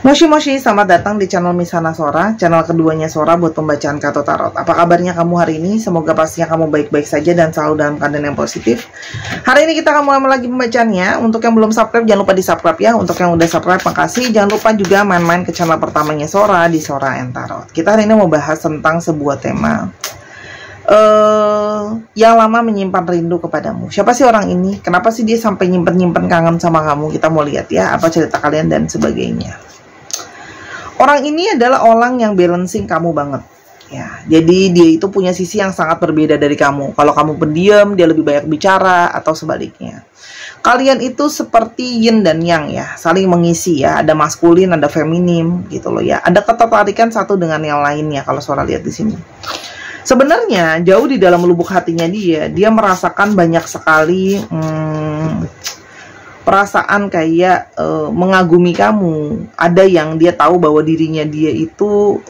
Moshi Moshi, selamat datang di channel Misana Sora, channel keduanya Sora buat pembacaan kartu tarot. Apa kabarnya kamu hari ini? Semoga pastinya kamu baik-baik saja dan selalu dalam keadaan yang positif. Hari ini kita akan mulai lagi pembacaannya. Untuk yang belum subscribe, jangan lupa di subscribe ya. Untuk yang udah subscribe, makasih. Jangan lupa juga main-main ke channel pertamanya Sora di Sora and Tarot. Kita hari ini mau bahas tentang sebuah tema yang lama menyimpan rindu kepadamu. Siapa sih orang ini? Kenapa sih dia sampai nyimpen-nyimpen kangen sama kamu? Kita mau lihat ya, apa cerita kalian dan sebagainya. Orang ini adalah orang yang balancing kamu banget ya. Jadi dia itu punya sisi yang sangat berbeda dari kamu. Kalau kamu pendiam, dia lebih banyak bicara atau sebaliknya. Kalian itu seperti yin dan yang ya, saling mengisi ya. Ada maskulin, ada feminim gitu loh ya. Ada ketertarikan satu dengan yang lainnya kalau Sora lihat di sini. Sebenarnya jauh di dalam lubuk hatinya dia merasakan banyak sekali perasaan kayak mengagumi kamu. Ada yang dia tahu bahwa dirinya dia itu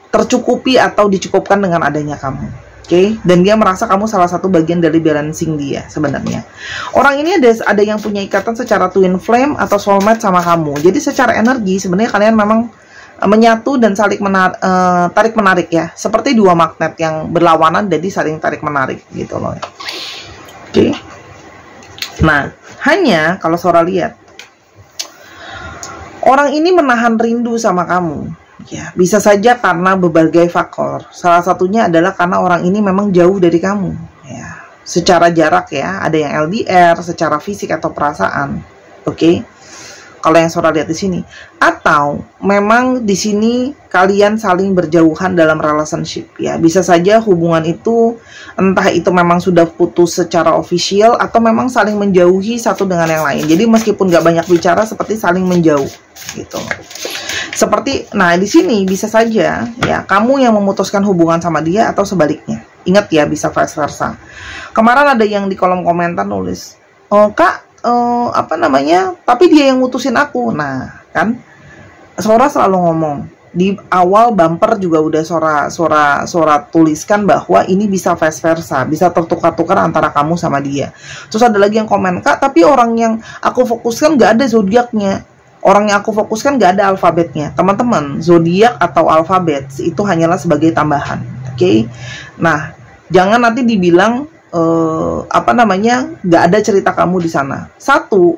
tercukupi atau dicukupkan dengan adanya kamu. Oke, dan dia merasa kamu salah satu bagian dari balancing dia sebenarnya. Orang ini ada yang punya ikatan secara twin flame atau soulmate sama kamu. Jadi secara energi sebenarnya kalian memang menyatu dan saling tarik menarik ya. Seperti dua magnet yang berlawanan, jadi saling tarik menarik gitu loh. Oke. Nah, hanya kalau Sora lihat, orang ini menahan rindu sama kamu. Ya, bisa saja karena berbagai faktor. Salah satunya adalah karena orang ini memang jauh dari kamu. Ya, secara jarak ya, ada yang LDR, secara fisik atau perasaan. Oke. Kalau yang Sora lihat di sini, atau memang di sini kalian saling berjauhan dalam relationship ya. Bisa saja hubungan itu entah itu memang sudah putus secara official atau memang saling menjauhi satu dengan yang lain. Jadi meskipun gak banyak bicara, seperti saling menjauh gitu. Seperti, nah di sini bisa saja ya kamu yang memutuskan hubungan sama dia atau sebaliknya. Ingat ya, bisa vice versa. Kemarin ada yang di kolom komentar nulis, "Oh Kak, tapi dia yang mutusin aku." Nah kan Sora selalu ngomong di awal bumper juga udah Sora tuliskan bahwa ini bisa vice versa, bisa tertukar-tukar antara kamu sama dia. Terus ada lagi yang komen, "Kak, tapi orang yang aku fokuskan gak ada zodiaknya, orang yang aku fokuskan gak ada alfabetnya." Teman-teman, zodiak atau alfabet itu hanyalah sebagai tambahan. Oke? Nah, jangan nanti dibilang gak ada cerita kamu di sana. Satu,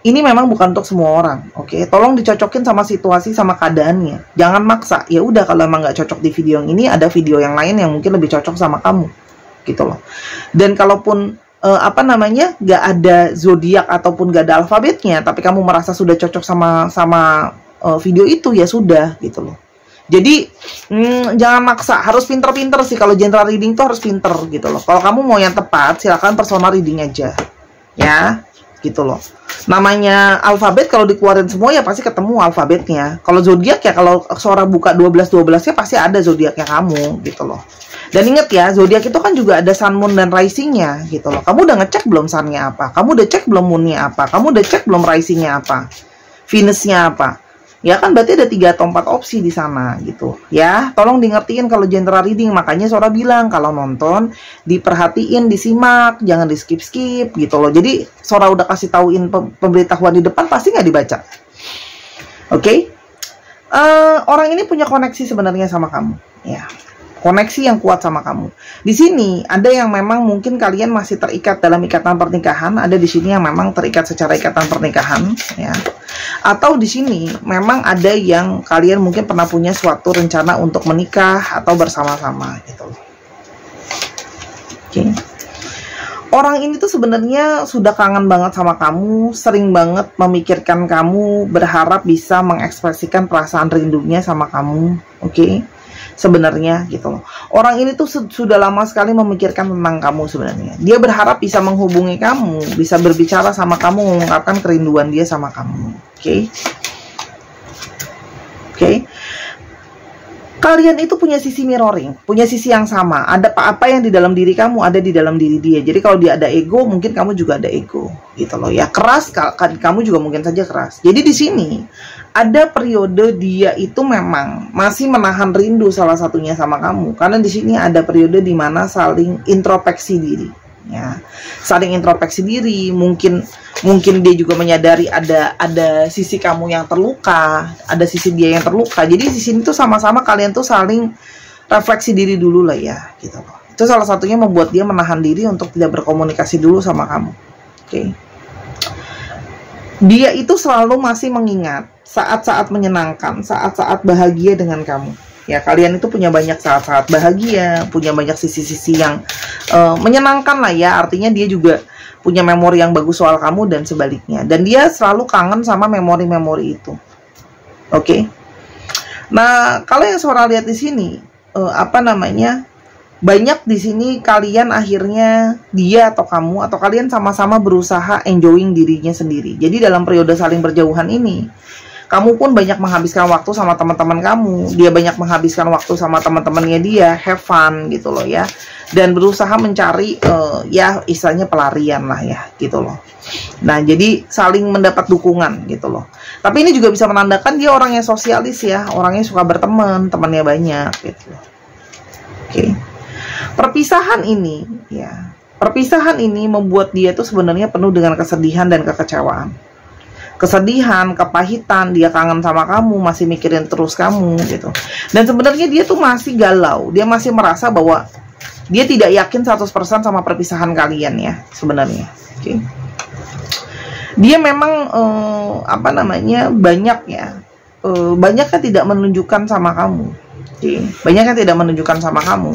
ini memang bukan untuk semua orang. Oke, tolong dicocokin sama situasi, sama keadaannya. Jangan maksa. Ya udah, kalau emang nggak cocok di video yang ini, ada video yang lain yang mungkin lebih cocok sama kamu, gitu loh. Dan kalaupun nggak ada zodiak ataupun nggak ada alfabetnya, tapi kamu merasa sudah cocok sama video itu, ya sudah, gitu loh. Jadi jangan maksa, harus pinter-pinter sih. Kalau general reading tuh harus pinter gitu loh. Kalau kamu mau yang tepat, silakan personal reading aja ya, gitu loh. Namanya alfabet, kalau dikeluarin semua ya pasti ketemu alfabetnya. Kalau zodiak ya, kalau Sora buka 12-12 ya pasti ada zodiaknya kamu gitu loh. Dan inget ya, zodiak itu kan juga ada sun, moon, dan risingnya gitu loh. Kamu udah ngecek belum sunnya apa? Kamu udah cek belum moonnya apa? Kamu udah cek belum risingnya apa? Venusnya apa? Ya kan berarti ada 3 atau 4 opsi di sana gitu ya. Tolong di ngertiin kalau general reading. Makanya Sora bilang kalau nonton diperhatiin, disimak, jangan di skip gitu loh. Jadi Sora udah kasih tauin pemberitahuan di depan, pasti nggak dibaca. Oke? Orang ini punya koneksi sebenarnya sama kamu ya. Koneksi yang kuat sama kamu. Di sini ada yang memang mungkin kalian masih terikat dalam ikatan pernikahan, ada di sini yang memang terikat secara ikatan pernikahan ya. Atau di sini memang ada yang kalian mungkin pernah punya suatu rencana untuk menikah atau bersama-sama gitu. Oke. Orang ini tuh sebenarnya sudah kangen banget sama kamu, sering banget memikirkan kamu, berharap bisa mengekspresikan perasaan rindunya sama kamu. Oke. Sebenarnya gitu loh. Orang ini tuh sudah lama sekali memikirkan tentang kamu sebenarnya. Dia berharap bisa menghubungi kamu, bisa berbicara sama kamu, mengungkapkan kerinduan dia sama kamu. Oke? Oke? Kalian itu punya sisi mirroring, punya sisi yang sama. Ada apa yang di dalam diri kamu ada di dalam diri dia. Jadi kalau dia ada ego, mungkin kamu juga ada ego, gitu loh ya. Keras, kamu juga mungkin saja keras. Jadi di sini ada periode dia itu memang masih menahan rindu salah satunya sama kamu. Karena di sini ada periode di mana saling introspeksi diri. ya. Saling introspeksi diri, mungkin dia juga menyadari ada sisi kamu yang terluka, ada sisi dia yang terluka. Jadi di sini tuh sama-sama kalian tuh saling refleksi diri dulu lah ya, gitu loh. Itu salah satunya membuat dia menahan diri untuk tidak berkomunikasi dulu sama kamu. Oke. Dia itu selalu masih mengingat saat-saat menyenangkan, saat-saat bahagia dengan kamu. Ya, kalian itu punya banyak saat-saat bahagia, punya banyak sisi-sisi yang menyenangkan lah ya. Artinya dia juga punya memori yang bagus soal kamu dan sebaliknya. Dan dia selalu kangen sama memori-memori itu. Oke. Nah, kalau yang Sora lihat di sini, banyak di sini kalian akhirnya dia atau kamu atau kalian sama-sama berusaha enjoying dirinya sendiri. Jadi dalam periode saling berjauhan ini, kamu pun banyak menghabiskan waktu sama teman-teman kamu, dia banyak menghabiskan waktu sama teman-temannya dia, have fun gitu loh ya. Dan berusaha mencari ya istilahnya pelarian lah ya gitu loh. Nah, jadi saling mendapat dukungan gitu loh. Tapi ini juga bisa menandakan dia orangnya sosialis ya, orangnya suka berteman, temannya banyak gitu loh. Oke. Perpisahan ini membuat dia tuh sebenarnya penuh dengan kesedihan dan kekecewaan. Kesedihan, kepahitan, dia kangen sama kamu, masih mikirin terus kamu gitu. Dan sebenarnya dia tuh masih galau, dia masih merasa bahwa dia tidak yakin 100% sama perpisahan kalian ya sebenarnya. Oke. Dia memang banyaknya tidak menunjukkan sama kamu. Oke. Banyaknya tidak menunjukkan sama kamu.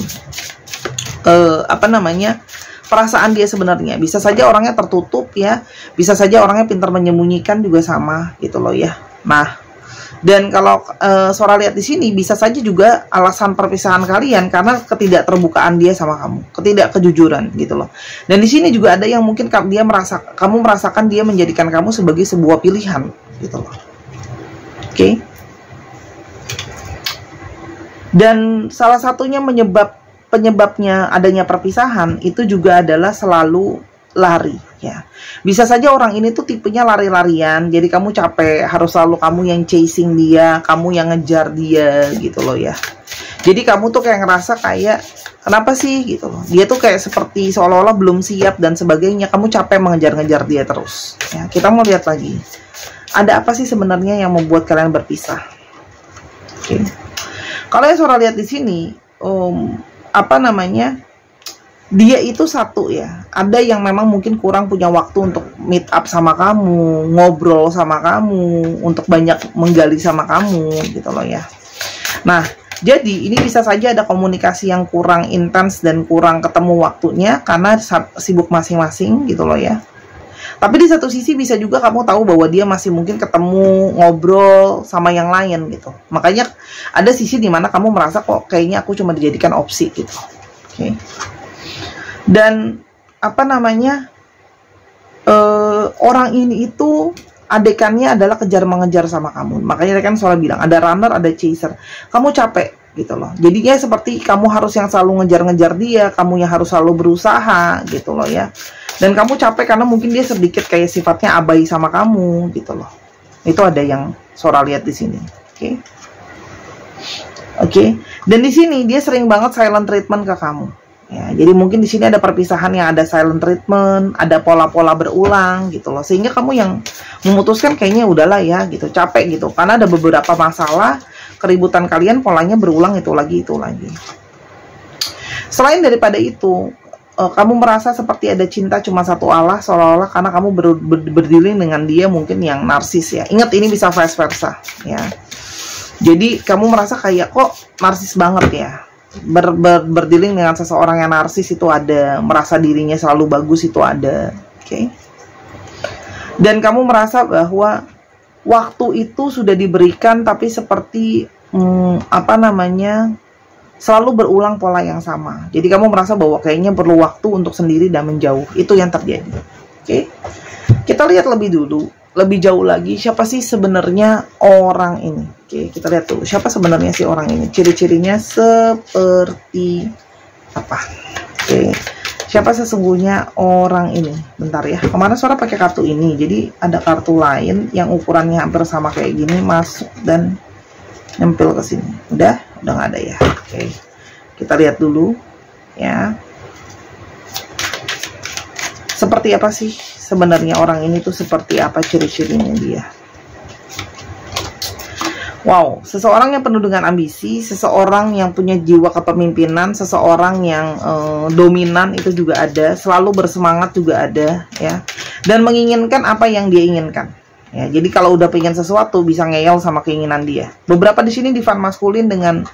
Perasaan dia sebenarnya. Bisa saja orangnya tertutup ya, bisa saja orangnya pintar menyembunyikan juga sama gitu loh ya. Nah, dan kalau Sora lihat di sini bisa saja juga alasan perpisahan kalian karena ketidakterbukaan dia sama kamu, ketidakkejujuran gitu loh. Dan di sini juga ada yang mungkin kamu merasakan dia menjadikan kamu sebagai sebuah pilihan gitu loh. Oke. Dan salah satunya penyebabnya adanya perpisahan itu juga adalah selalu lari ya. Bisa saja orang ini tuh tipenya lari-larian, jadi kamu capek, harus selalu kamu yang chasing dia, kamu yang ngejar dia gitu loh ya. Jadi kamu tuh kayak ngerasa kayak kenapa sih gitu loh. Dia tuh kayak seperti seolah-olah belum siap dan sebagainya, kamu capek mengejar-ngejar dia terus ya. Kita mau lihat lagi. Ada apa sih sebenarnya yang membuat kalian berpisah? Oke. Kalau yang Sora lihat di sini dia itu satu ya, ada yang memang mungkin kurang punya waktu untuk meet up sama kamu, ngobrol sama kamu, untuk banyak menggali sama kamu gitu loh ya. Nah, jadi ini bisa saja ada komunikasi yang kurang intens dan kurang ketemu waktunya karena sibuk masing-masing gitu loh ya. Tapi di satu sisi bisa juga kamu tahu bahwa dia masih mungkin ketemu, ngobrol sama yang lain gitu. Makanya ada sisi dimana kamu merasa kok kayaknya aku cuma dijadikan opsi gitu. Oke. Dan orang ini itu adekannya adalah kejar mengejar sama kamu. Makanya kan Sora bilang ada runner, ada chaser. Kamu capek gitu loh. Jadinya seperti kamu harus yang selalu ngejar-ngejar dia, kamu yang harus selalu berusaha gitu loh ya. Dan kamu capek karena mungkin dia sedikit kayak sifatnya abai sama kamu gitu loh. Itu ada yang Sora lihat di sini. Oke. Oke. Dan di sini dia sering banget silent treatment ke kamu. Ya, jadi mungkin di sini ada perpisahan yang ada silent treatment, ada pola-pola berulang gitu loh. Sehingga kamu yang memutuskan kayaknya udahlah ya gitu, capek gitu. Karena ada beberapa masalah, keributan kalian polanya berulang itu lagi. Selain daripada itu, kamu merasa seperti ada cinta cuma satu Allah, seolah-olah karena kamu berdealing dengan dia mungkin yang narsis ya. Ingat ini bisa vice versa ya. Jadi kamu merasa kayak kok narsis banget ya. Berdealing dengan seseorang yang narsis itu ada, merasa dirinya selalu bagus itu ada. Oke. Dan kamu merasa bahwa waktu itu sudah diberikan tapi seperti selalu berulang pola yang sama. Jadi kamu merasa bahwa kayaknya perlu waktu untuk sendiri dan menjauh. Itu yang terjadi. Oke. Kita lihat lebih jauh lagi siapa sih sebenarnya orang ini. Oke, kita lihat dulu siapa sebenarnya si orang ini. Ciri-cirinya seperti apa? Oke. Siapa sesungguhnya orang ini? Bentar ya. Kemarin Sora pakai kartu ini. Jadi ada kartu lain yang ukurannya hampir sama kayak gini, masuk dan nempel ke sini. Udah nggak ada ya. Oke. Kita lihat dulu ya. Seperti apa sih sebenarnya orang ini tuh, seperti apa ciri-cirinya dia? Wow, seseorang yang penuh dengan ambisi, seseorang yang punya jiwa kepemimpinan, seseorang yang dominan itu juga ada, selalu bersemangat juga ada, ya, dan menginginkan apa yang dia inginkan. Ya, jadi kalau udah pengen sesuatu bisa ngeyel sama keinginan dia. Beberapa di sini divine maskulin dengan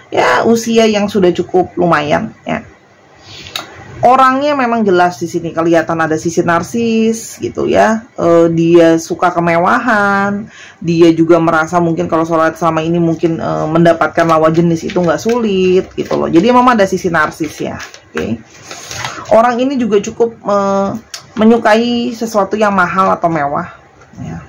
ya usia yang sudah cukup lumayan, ya. Orangnya memang jelas di sini kelihatan ada sisi narsis gitu ya. Dia suka kemewahan, dia juga merasa mungkin kalau sholat selama ini mungkin mendapatkan lawan jenis itu nggak sulit gitu loh. Jadi memang ada sisi narsis ya. Oke. Orang ini juga cukup menyukai sesuatu yang mahal atau mewah. Ya.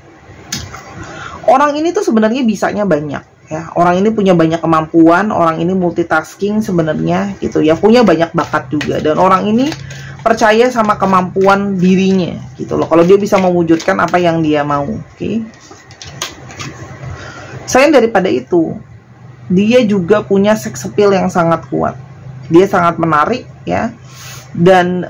Orang ini tuh sebenarnya bisanya banyak. Ya, orang ini punya banyak kemampuan, orang ini multitasking sebenarnya gitu ya, punya banyak bakat juga, dan orang ini percaya sama kemampuan dirinya gitu loh, kalau dia bisa mewujudkan apa yang dia mau. Oke. Selain daripada itu, dia juga punya sex appeal yang sangat kuat, dia sangat menarik ya, dan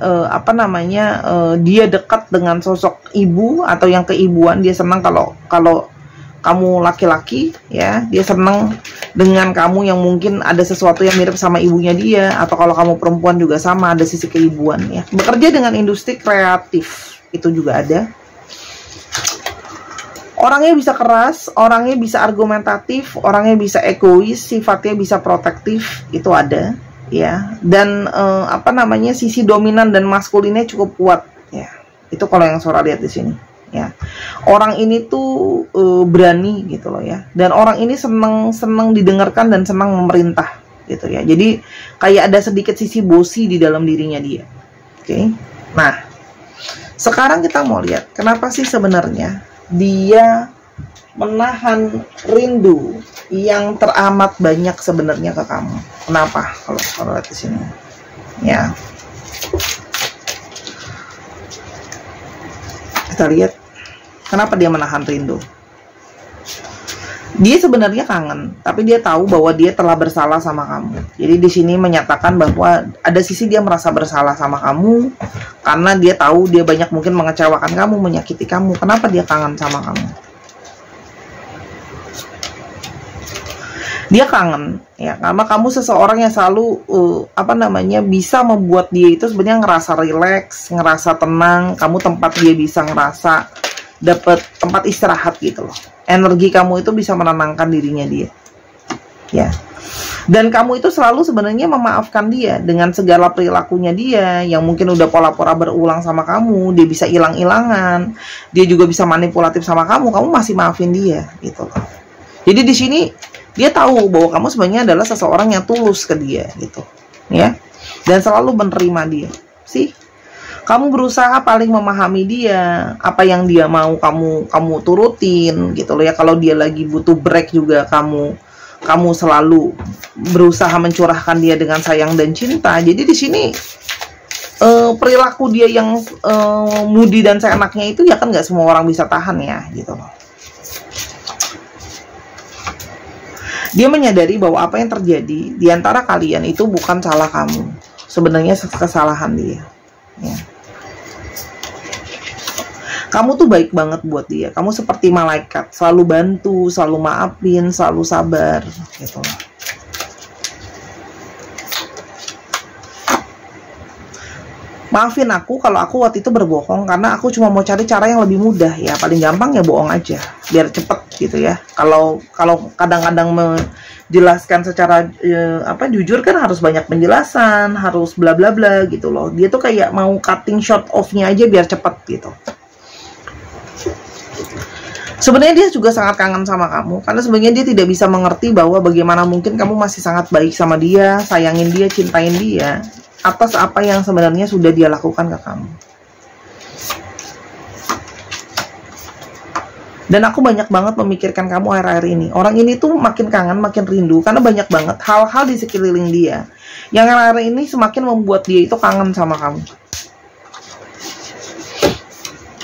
dia dekat dengan sosok ibu atau yang keibuan. Dia senang kalau kamu laki-laki ya, dia senang dengan kamu yang mungkin ada sesuatu yang mirip sama ibunya dia, atau kalau kamu perempuan juga sama, ada sisi keibuan ya. Bekerja dengan industri kreatif itu juga ada. Orangnya bisa keras, orangnya bisa argumentatif, orangnya bisa egois, sifatnya bisa protektif, itu ada ya. Dan sisi dominan dan maskulinnya cukup kuat ya. Itu kalau yang Sora lihat di sini. Ya, orang ini tuh berani gitu loh ya, dan orang ini seneng didengarkan dan senang memerintah gitu ya. Jadi kayak ada sedikit sisi bosi di dalam dirinya dia. Oke. Nah, sekarang kita mau lihat kenapa sih sebenarnya dia menahan rindu yang teramat banyak sebenarnya ke kamu. Kenapa? Kalau lihat di sini ya, kita lihat kenapa dia menahan rindu. Dia sebenarnya kangen, tapi dia tahu bahwa dia telah bersalah sama kamu. Jadi di sini menyatakan bahwa ada sisi dia merasa bersalah sama kamu karena dia tahu dia banyak mungkin mengecewakan kamu, menyakiti kamu. Kenapa dia kangen sama kamu? Dia kangen ya, karena kamu seseorang yang selalu bisa membuat dia itu sebenarnya ngerasa rileks, ngerasa tenang. Kamu tempat dia bisa ngerasa dapat tempat istirahat gitu loh. Energi kamu itu bisa menenangkan dirinya dia. Ya. Dan kamu itu selalu sebenarnya memaafkan dia dengan segala perilakunya dia yang mungkin udah pola-pola berulang sama kamu. Dia bisa hilang-hilangan, dia juga bisa manipulatif sama kamu masih maafin dia gitu loh. Jadi di sini dia tahu bahwa kamu sebenarnya adalah seseorang yang tulus ke dia gitu, ya, dan selalu menerima dia. Sih, kamu berusaha paling memahami dia, apa yang dia mau kamu turutin gitu loh ya. Kalau dia lagi butuh break juga kamu selalu berusaha mencurahkan dia dengan sayang dan cinta. Jadi di sini perilaku dia yang moody dan seenaknya itu ya kan nggak semua orang bisa tahan ya gitu loh. Dia menyadari bahwa apa yang terjadi di antara kalian itu bukan salah kamu. Sebenarnya kesalahan dia. Ya. Kamu tuh baik banget buat dia. Kamu seperti malaikat. Selalu bantu, selalu maafin, selalu sabar. Gitu. Maafin aku kalau aku waktu itu berbohong, karena aku cuma mau cari cara yang lebih mudah ya. Paling gampang ya bohong aja, biar cepet gitu ya. Kalau kadang-kadang menjelaskan secara jujur kan harus banyak penjelasan, harus bla bla bla gitu loh. Dia tuh kayak mau cutting short off-nya aja biar cepet gitu. Sebenarnya dia juga sangat kangen sama kamu, karena sebenarnya dia tidak bisa mengerti bahwa bagaimana mungkin kamu masih sangat baik sama dia, sayangin dia, cintain dia atas apa yang sebenarnya sudah dia lakukan ke kamu. Dan aku banyak banget memikirkan kamu akhir-akhir ini. Orang ini tuh makin kangen, makin rindu, karena banyak banget hal-hal di sekeliling dia yang akhir-akhir ini semakin membuat dia itu kangen sama kamu.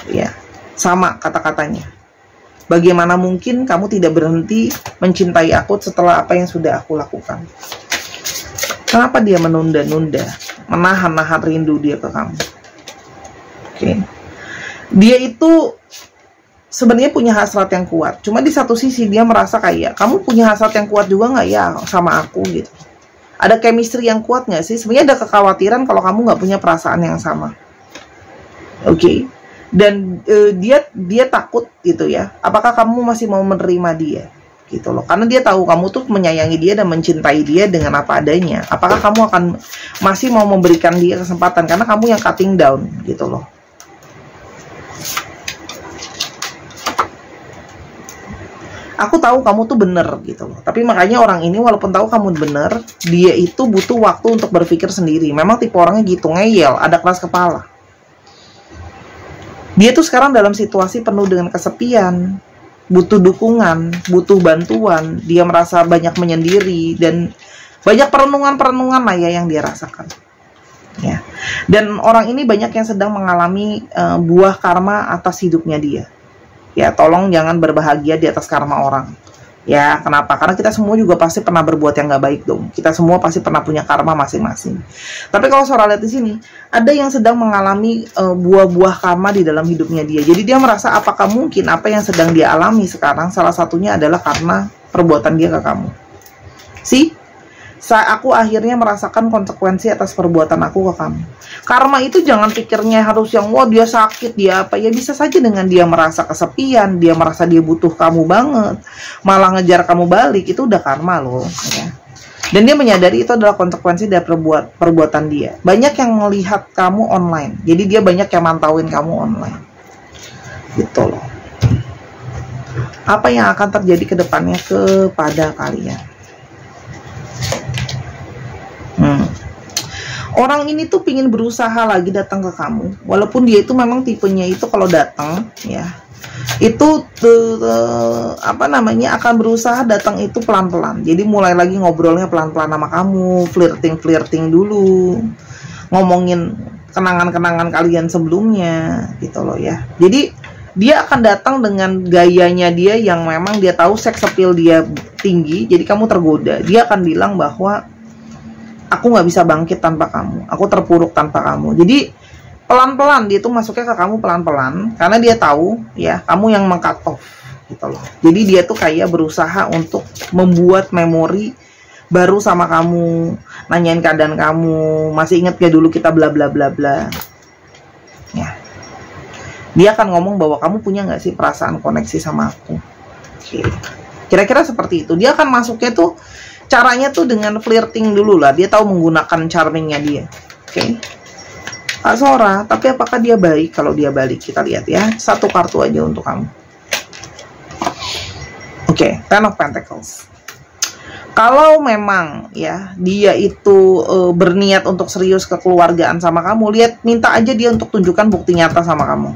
Ya, sama kata-katanya. Bagaimana mungkin kamu tidak berhenti mencintai aku setelah apa yang sudah aku lakukan? Kenapa dia menunda-nunda, menahan-nahan rindu dia ke kamu? Oke. Dia itu sebenarnya punya hasrat yang kuat. Cuma di satu sisi dia merasa kayak, kamu punya hasrat yang kuat juga nggak ya sama aku gitu. Ada chemistry yang kuat nggak sih? Sebenarnya ada kekhawatiran kalau kamu nggak punya perasaan yang sama. Oke. Dan dia takut gitu ya. Apakah kamu masih mau menerima dia? Gitu loh. Karena dia tahu kamu tuh menyayangi dia dan mencintai dia dengan apa adanya. Apakah kamu akan masih mau memberikan dia kesempatan? Karena kamu yang cutting down gitu loh. Aku tahu kamu tuh bener gitu loh. Tapi makanya orang ini walaupun tahu kamu bener, dia itu butuh waktu untuk berpikir sendiri. Memang tipe orangnya gitu, ngeyel, ada keras kepala. Dia tuh sekarang dalam situasi penuh dengan kesepian, butuh dukungan, butuh bantuan. Dia merasa banyak menyendiri dan banyak perenungan-perenungan lah ya yang dia rasakan. Ya. Dan orang ini banyak yang sedang mengalami buah karma atas hidupnya dia. Ya, tolong jangan berbahagia di atas karma orang. Ya, kenapa? Karena kita semua juga pasti pernah berbuat yang nggak baik dong. Kita semua pasti pernah punya karma masing-masing. Tapi kalau Sora lihat di sini, ada yang sedang mengalami buah-buah karma di dalam hidupnya dia. Jadi dia merasa apakah mungkin apa yang sedang dia alami sekarang salah satunya adalah karena perbuatan dia ke kamu. Aku akhirnya merasakan konsekuensi atas perbuatan aku ke kamu. Karma itu jangan pikirnya harus yang wah dia sakit, dia apa. Ya bisa saja dengan dia merasa kesepian, dia merasa dia butuh kamu banget, malah ngejar kamu balik, itu udah karma loh ya. Dan dia menyadari itu adalah konsekuensi dari perbuatan dia. Banyak yang melihat kamu online, jadi dia banyak yang mantauin kamu online gitu loh. Apa yang akan terjadi ke depannya kepada kalian? Orang ini tuh pingin berusaha lagi datang ke kamu, walaupun dia itu memang tipenya itu kalau datang ya itu apa namanya akan berusaha datang itu pelan-pelan. Jadi mulai lagi ngobrolnya pelan-pelan sama kamu, flirting dulu, ngomongin kenangan-kenangan kalian sebelumnya gitu loh ya. Jadi dia akan datang dengan gayanya dia yang memang dia tahu sex appeal dia tinggi, jadi kamu tergoda. Dia akan bilang bahwa aku nggak bisa bangkit tanpa kamu, aku terpuruk tanpa kamu. Jadi pelan-pelan dia tuh masuknya ke kamu pelan-pelan, karena dia tahu ya kamu yang meng-cut off gitu loh. Jadi dia tuh kayak berusaha untuk membuat memori baru sama kamu, nanyain keadaan kamu, masih inget gak dulu kita bla bla bla bla. Ya, dia akan ngomong bahwa kamu punya nggak sih perasaan koneksi sama aku. Oke. Kira-kira seperti itu. Dia akan masuknya tuh caranya tuh dengan flirting dulu lah. Dia tahu menggunakan charmingnya dia. Oke. Kak Sora, tapi apakah dia baik? Kalau dia balik, kita lihat ya. Satu kartu aja untuk kamu. Oke, Ten of Pentacles. Kalau memang ya dia itu berniat untuk serius kekeluargaan sama kamu, minta aja dia untuk tunjukkan bukti nyata sama kamu.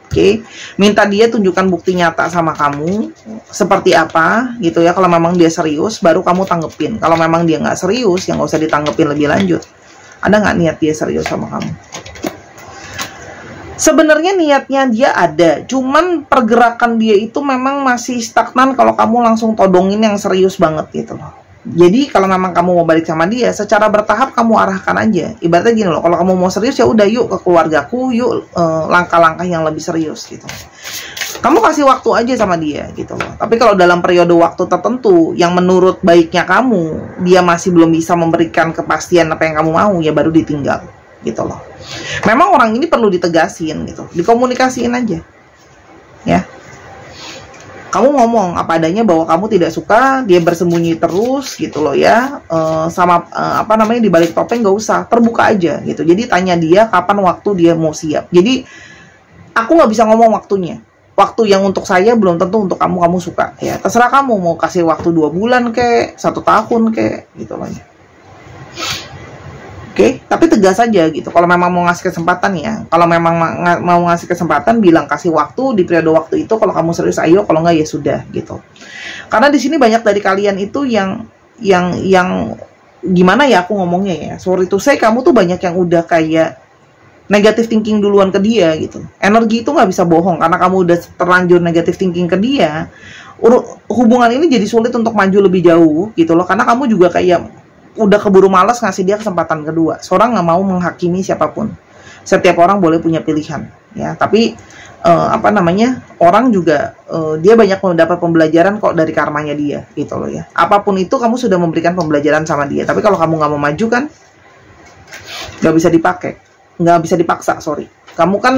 Oke, minta dia tunjukkan bukti nyata sama kamu seperti apa gitu ya. Kalau memang dia serius, baru kamu tanggepin. Kalau memang dia nggak serius, ya nggak usah ditanggepin lebih lanjut. Ada nggak niat dia serius sama kamu? Sebenarnya niatnya dia ada, cuman pergerakan dia itu memang masih stagnan kalau kamu langsung todongin yang serius banget gitu loh. Jadi kalau memang kamu mau balik sama dia, secara bertahap kamu arahkan aja. Ibaratnya gini loh, kalau kamu mau serius ya udah yuk ke keluargaku, yuk langkah-langkah yang lebih serius gitu. Kamu kasih waktu aja sama dia gitu loh. Tapi kalau dalam periode waktu tertentu yang menurut baiknya kamu, dia masih belum bisa memberikan kepastian apa yang kamu mau, ya baru ditinggal gitu loh. Memang orang ini perlu ditegasin gitu, dikomunikasiin aja ya. Kamu ngomong apa adanya bahwa kamu tidak suka dia bersembunyi terus gitu loh ya, apa namanya di balik topeng, gak usah, terbuka aja gitu. Jadi tanya dia kapan waktu dia mau siap. Jadi aku nggak bisa ngomong waktunya. Waktu yang untuk saya belum tentu untuk kamu suka ya. Terserah kamu mau kasih waktu 2 bulan kek, 1 tahun kek gitu loh ya. Oke, tapi tegas aja gitu. Kalau memang mau ngasih kesempatan ya, kalau memang mau ngasih kesempatan, bilang kasih waktu di periode waktu itu. Kalau kamu serius, ayo. Kalau nggak ya sudah gitu. Karena di sini banyak dari kalian itu yang gimana ya aku ngomongnya ya. Sorry to say, kamu tuh banyak yang udah kayak negative thinking duluan ke dia gitu. Energi itu nggak bisa bohong, karena kamu udah terlanjur negative thinking ke dia. Hubungan ini jadi sulit untuk maju lebih jauh gitu loh. Karena kamu juga kayak udah keburu malas ngasih dia kesempatan kedua. Seorang nggak mau menghakimi siapapun. Setiap orang boleh punya pilihan. ya. Tapi apa namanya, orang juga dia banyak mendapat pembelajaran kok dari karmanya dia gitu loh ya. Apapun itu kamu sudah memberikan pembelajaran sama dia. Tapi kalau kamu nggak mau maju kan nggak bisa dipakai, nggak bisa dipaksa, sorry. Kamu kan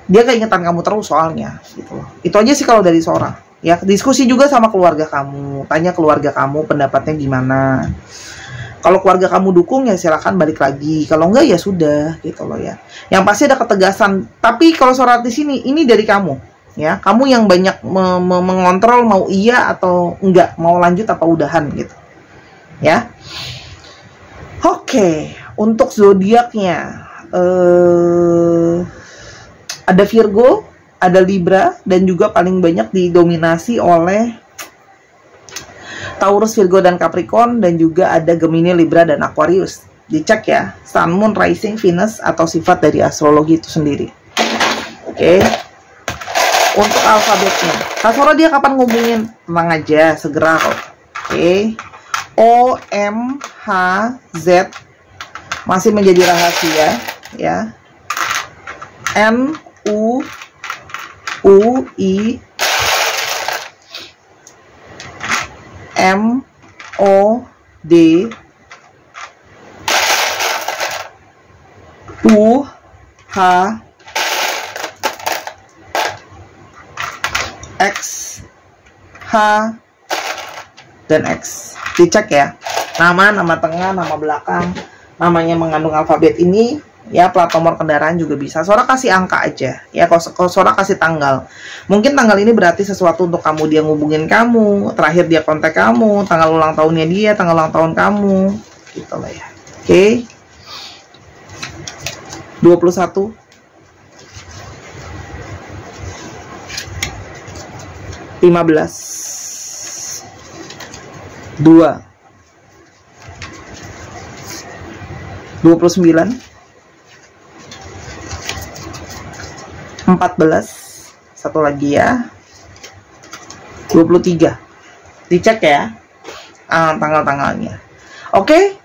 dia keingetan kamu terus soalnya gitu loh. Itu aja sih kalau dari seorang ya. Diskusi juga sama keluarga kamu, tanya keluarga kamu pendapatnya gimana. Kalau keluarga kamu dukung ya silakan balik lagi, kalau enggak ya sudah gitu loh ya. Yang pasti ada ketegasan. Tapi kalau suara di sini ini dari kamu ya, kamu yang banyak mengontrol mau iya atau enggak, mau lanjut apa udahan gitu ya. Oke, untuk zodiaknya ada Virgo, ada Libra, dan juga paling banyak didominasi oleh Taurus, Virgo, dan Capricorn, dan juga ada Gemini, Libra, dan Aquarius. Dicek ya, Sun, Moon, Rising, Venus, atau sifat dari astrologi itu sendiri. Oke. Untuk alfabetnya, Kak Sora dia kapan ngomongin? Tenang aja, segera kok. Oke. O, M, H, Z masih menjadi rahasia ya. N, U, I, M, O, D, U, H, X, H, dan X. Dicek ya, nama tengah, nama belakang, namanya mengandung alfabet ini ya. Plat nomor kendaraan juga bisa. Sora kasih angka aja ya. Kalau Sora kasih tanggal, mungkin tanggal ini berarti sesuatu untuk kamu, dia ngubungin kamu, terakhir dia kontak kamu, tanggal ulang tahunnya dia, tanggal ulang tahun kamu gitu lah ya. Oke. 21 15 2 29 14, satu lagi ya, 23. Dicek ya tanggal-tanggalnya. Oke,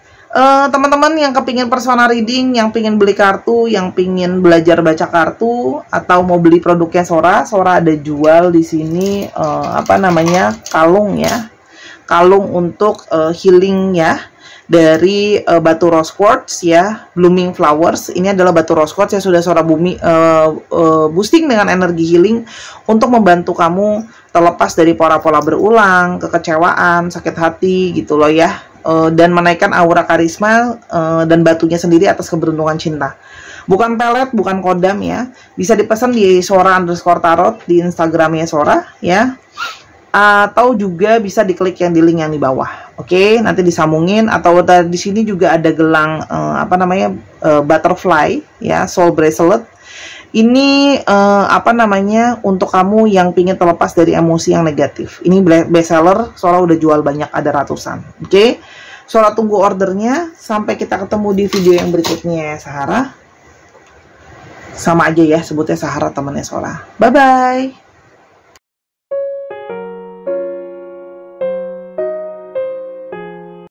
teman-teman yang kepingin personal reading, yang pingin beli kartu, yang pingin belajar baca kartu, atau mau beli produknya Sora ada jual di sini apa namanya, kalung ya, kalung untuk healing ya, dari batu rose quartz ya, blooming flowers. Ini adalah batu rose quartz yang sudah Sora boosting dengan energi healing untuk membantu kamu terlepas dari pola-pola berulang, kekecewaan, sakit hati gitu loh ya, dan menaikkan aura karisma dan batunya sendiri atas keberuntungan cinta. Bukan pelet, bukan kodam ya. Bisa dipesan di Sora_tarot di Instagramnya Sora ya, atau juga bisa diklik yang di link yang di bawah. Oke, nanti disambungin. Atau di sini juga ada gelang apa namanya, butterfly ya, soul bracelet. Ini apa namanya, untuk kamu yang pingin terlepas dari emosi yang negatif. Ini best seller, Sora udah jual banyak, ada ratusan. Oke, Sora tunggu ordernya. Sampai kita ketemu di video yang berikutnya ya, Sahara. Sama aja ya sebutnya Sahara, temennya Sora. Bye bye.